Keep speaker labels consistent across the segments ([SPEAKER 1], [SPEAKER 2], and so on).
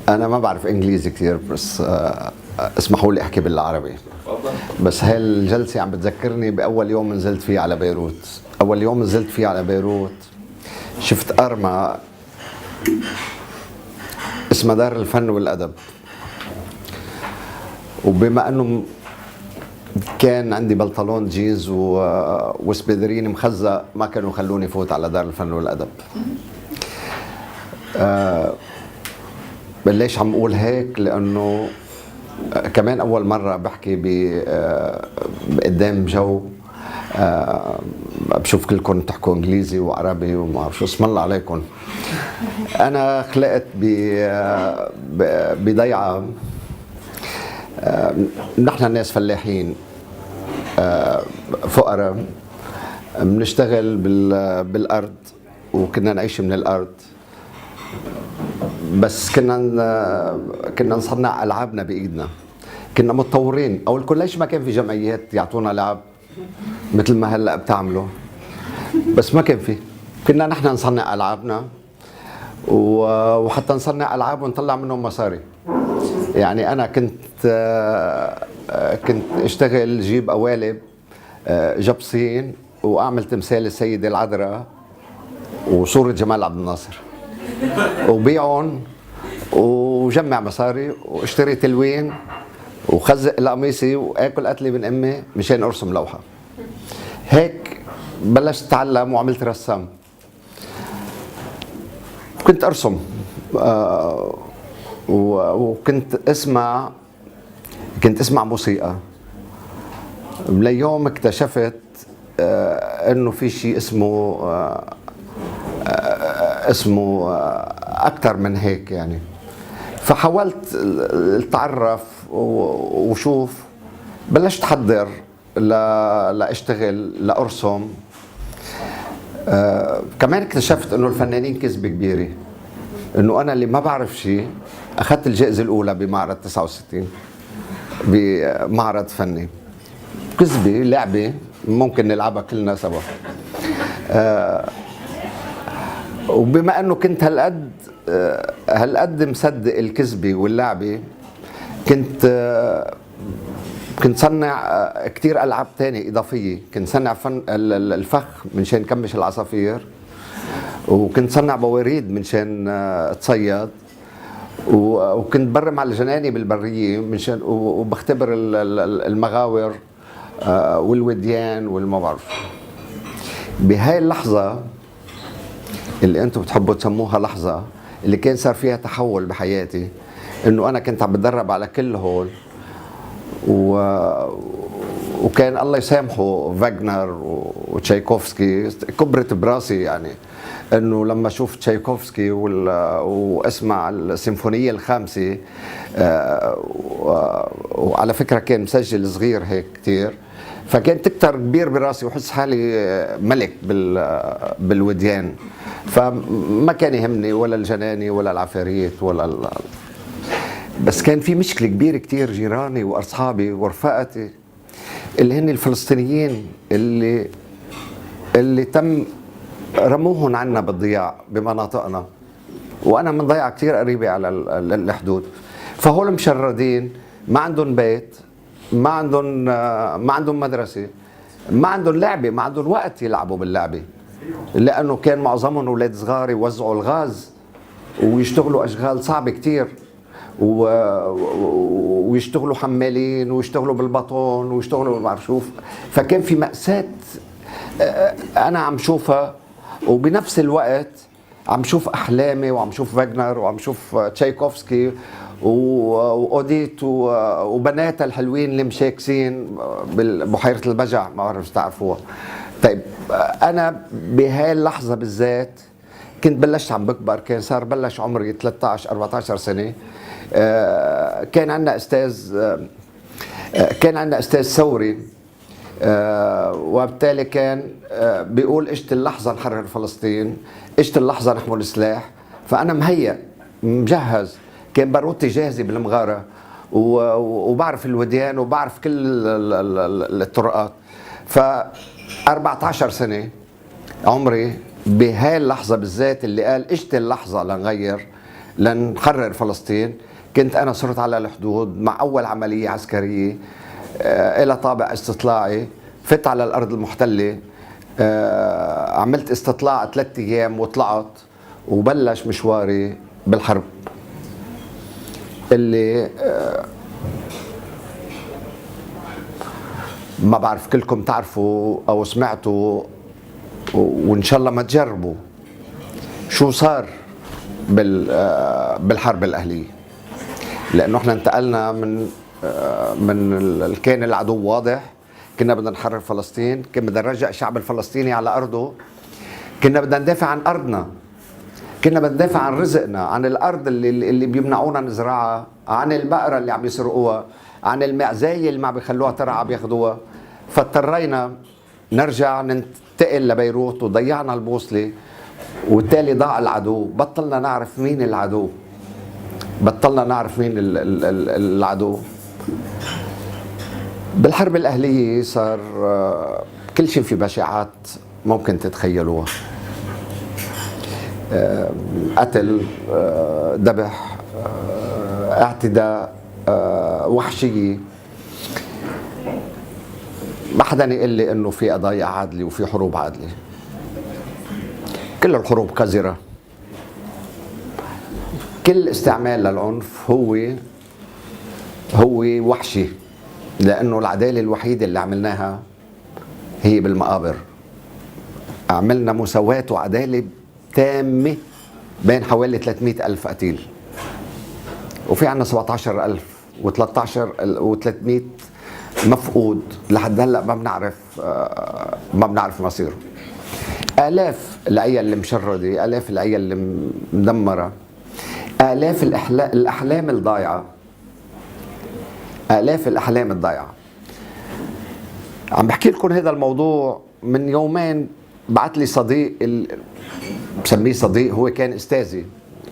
[SPEAKER 1] أنا ما بعرف إنجليزي كثير، بس اسمحوا لي أحكي بالعربي. بس هاي الجلسة عم بتذكرني بأول يوم نزلت فيه على بيروت. أول يوم نزلت فيه على بيروت شفت أرمى اسمها دار الفن والأدب، وبما أنه كان عندي بنطلون جينز وسبيدرين مخزق ما كانوا يخلوني فوت على دار الفن والأدب. ليش عم أقول هيك؟ لأنه كمان أول مرة بحكي قدام جو بشوف كلكم تحكوا إنجليزي وعربي وما بعرف شو، اسم الله عليكم. أنا خلقت بضيعة. نحن ناس فلاحين فقراء، بنشتغل بالأرض وكنا نعيش من الأرض، بس كنا نصنع ألعابنا بإيدنا، كنا متطورين. أول كل ليش ما كان في جمعيات يعطونا لعب مثل ما هلأ بتعملوا، بس ما كان في. كنا نحن نصنع ألعابنا، وحتى نصنع ألعاب ونطلع منهم مصاري. يعني أنا كنت اشتغل جيب قوالب جبصين وأعمل تمثال السيدة العذراء وصورة جمال عبد الناصر وبيعهم وجمع مصاري واشتري تلوين وخزق القميصي واكل قتلي من امي مشان ارسم لوحه. هيك بلشت اتعلم وعملت رسام. كنت ارسم وكنت اسمع موسيقى. ليوم اكتشفت انه في شيء اسمه اكثر من هيك يعني. فحاولت اتعرف وشوف. بلشت احضر لاشتغل لارسم. كمان اكتشفت انه الفنانين كذبه كبيره، انه انا اللي ما بعرف شيء. اخذت الجائزه الاولى بمعرض 69 بمعرض فني. كذبه لعبه ممكن نلعبها كلنا سوا. وبما انه كنت هالقد مصدق الكذبه واللعبه، كنت صنع كثير العاب تانية اضافيه. كنت صنع الفخ منشان كمش العصافير، وكنت صنع بواريد منشان تصيد، وكنت برم على الجناني بالبريه منشان وبختبر المغاور والوديان والما بعرف. بهاي اللحظه اللي انتم بتحبوا تسموها لحظه، اللي كان صار فيها تحول بحياتي، انه انا كنت عم بتدرب على كل هول، وكان الله يسامحه فاغنر وتشايكوفسكي. كبرت براسي يعني انه لما اشوف تشايكوفسكي واسمع السيمفونيه الخامسه. وعلى فكره كان مسجل صغير هيك كثير، فكان تكتر كبير براسي وحس حالي ملك بالوديان. فما كان يهمني ولا الجناني ولا العفاريت بس كان في مشكله كبيره كثير. جيراني واصحابي ورفقتي اللي هن الفلسطينيين اللي تم رموهم عنا بالضياع بمناطقنا، وانا من ضيعه كثير قريبه على الحدود. فهول مشردين، ما عندهم بيت، ما عندهم مدرسه، ما عندهم لعبه، ما عندهم وقت يلعبوا باللعبه، لانه كان معظمهم اولاد صغار يوزعوا الغاز ويشتغلوا اشغال صعبه كثير، ويشتغلوا حمالين ويشتغلوا بالبطون ويشتغلوا ما بعرف شو. فكان في مأساة انا عم شوفها، وبنفس الوقت عم شوف احلامي وعم شوف فاغنر وعم شوف تشايكوفسكي واوديت وبناتها الحلوين اللي مشاكسين ببحيره البجع، ما بعرف تعرفوها. طيب انا بهاي اللحظه بالذات كنت بلشت عم بكبر. كان صار بلش عمري 13 14 سنه. كان عندنا استاذ ثوري، وبالتالي كان بيقول اجت اللحظه نحرر فلسطين، اجت اللحظه نحمل سلاح. فانا مهيأ مجهز، كان باروتي جاهزه بالمغاره، وبعرف الوديان وبعرف كل الطرقات. ف 14 سنه عمري بهاي اللحظة بالذات اللي قال اجت اللحظة لنغير، لنحرر فلسطين، كنت أنا صرت على الحدود مع أول عملية عسكرية إلى طابع استطلاعي، فت على الأرض المحتلة، عملت استطلاع 3 أيام وطلعت، وبلش مشواري بالحرب اللي ما بعرف كلكم تعرفوا أو سمعتوا، وإن شاء الله ما تجربوا شو صار بالحرب الأهلية. لأنه احنا انتقلنا من كان العدو واضح، كنا بدنا نحرر فلسطين، كنا بدنا نرجع الشعب الفلسطيني على أرضه، كنا بدنا ندافع عن أرضنا، كنا بدنا ندافع عن رزقنا، عن الأرض اللي بيمنعونا نزرعها، عن البقرة اللي عم يسرقوها، عن المعزاية اللي ما بيخلوها ترعى بياخدوها. فاضطرينا نرجع ننتقل لبيروت وضيعنا البوصلة، وبالتالي ضاع العدو، بطلنا نعرف مين العدو، بطلنا نعرف مين العدو. بالحرب الأهلية صار كل شيء في بشاعات ممكن تتخيلوها، قتل، ذبح، اعتداء، وحشية. ما حدا يقول لي انه في قضايا عادلة وفي حروب عادلة، كل الحروب قذرة، كل استعمال للعنف هو وحشي، لأنه العدالة الوحيدة اللي عملناها هي بالمقابر. عملنا مساواة وعدالة تامة بين حوالي 300 ألف قتيل، وفي عنا 17,000 و300 مفقود لحد هلا ما بنعرف مصيره. آلاف العيال اللي مشردة، آلاف العيال اللي مدمرة، آلاف الأحلام الضايعة، آلاف الأحلام الضايعة. عم بحكي لكم هذا الموضوع من يومين، بعت لي صديق بسميه صديق، هو كان أستاذي،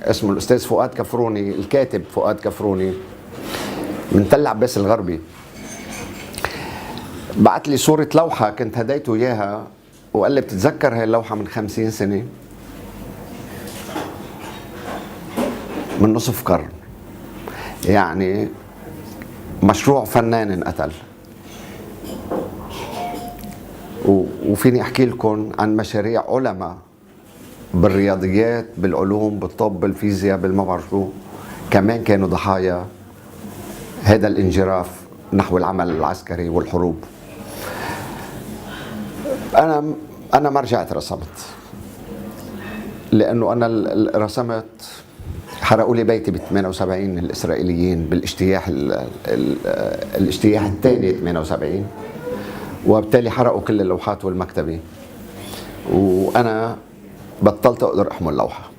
[SPEAKER 1] اسمه الأستاذ فؤاد كفروني، الكاتب فؤاد كفروني من تل عباس الغربي. بعت لي صورة لوحة كنت هديته إياها، وقال لي بتتذكر هاي اللوحة من 50 سنة؟ من نصف قرن، يعني مشروع فنان انقتل. وفيني احكي لكم عن مشاريع علماء بالرياضيات، بالعلوم، بالطب، بالفيزياء، بالما بعرف شو، كمان كانوا ضحايا هذا الانجراف نحو العمل العسكري والحروب. انا ما رجعت رسمت، لانه انا رسمت، حرقوا لي بيتي ب 78 الاسرائيليين بالاجتياح الاجتياح الثاني 78، وبالتالي حرقوا كل اللوحات والمكتبه، وانا بطلت اقدر احمل لوحه.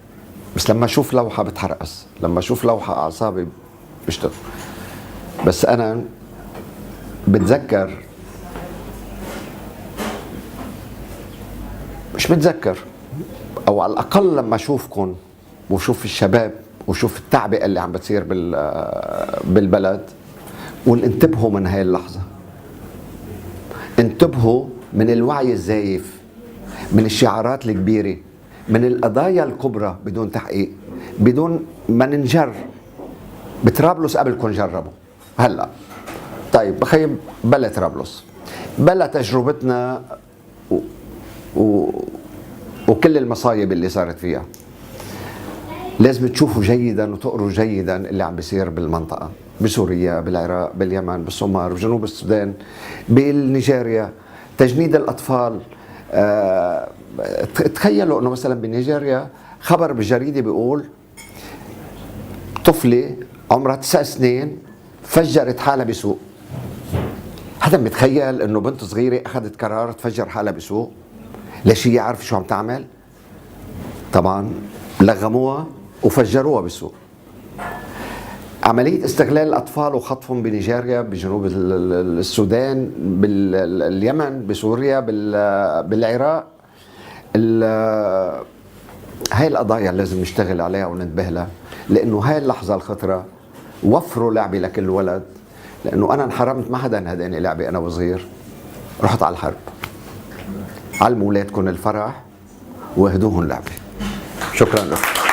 [SPEAKER 1] بس لما اشوف لوحه بتحرقص، لما اشوف لوحه اعصابي بيشتغل. بس انا بتذكر، مش بتذكر، او على الاقل لما اشوفكم وشوف الشباب وشوف التعبئه اللي عم بتصير بالبلد، وانتبهوا من هاي اللحظه، انتبهوا من الوعي الزايف، من الشعارات الكبيره، من القضايا الكبرى بدون تحقيق، بدون ما ننجر. بطرابلس قبلكم جربوا هلا، طيب بخيب بلا طرابلس، بلا تجربتنا وكل المصايب اللي صارت فيها. لازم تشوفوا جيدا وتقروا جيدا اللي عم بيصير بالمنطقة، بسوريا، بالعراق، باليمن، بالصومال، بجنوب السودان، بالنيجيريا، تجنيد الأطفال. تخيلوا أنه مثلا بنيجيريا خبر بالجريدة بيقول طفلة عمرها 9 سنين فجرت حالها بسوق. حدا متخيل أنه بنت صغيرة أخذت قرار تفجر حالها بسوق؟ ليش هي عارفة شو عم تعمل؟ طبعا لغموها وفجروها بالسوق. عملية استغلال الأطفال وخطفهم بنيجيريا، بجنوب السودان، باليمن، بسوريا، بالعراق. هاي القضايا لازم نشتغل عليها وننتبه لها، لأنه هاي اللحظة الخطرة. وفروا لعبة لكل ولد، لأنه أنا انحرمت، ما حدا هداني لعبة أنا وصغير. رحت على الحرب. علموا أولادكم الفرح واهدوهم لعبه. شكرا لكم.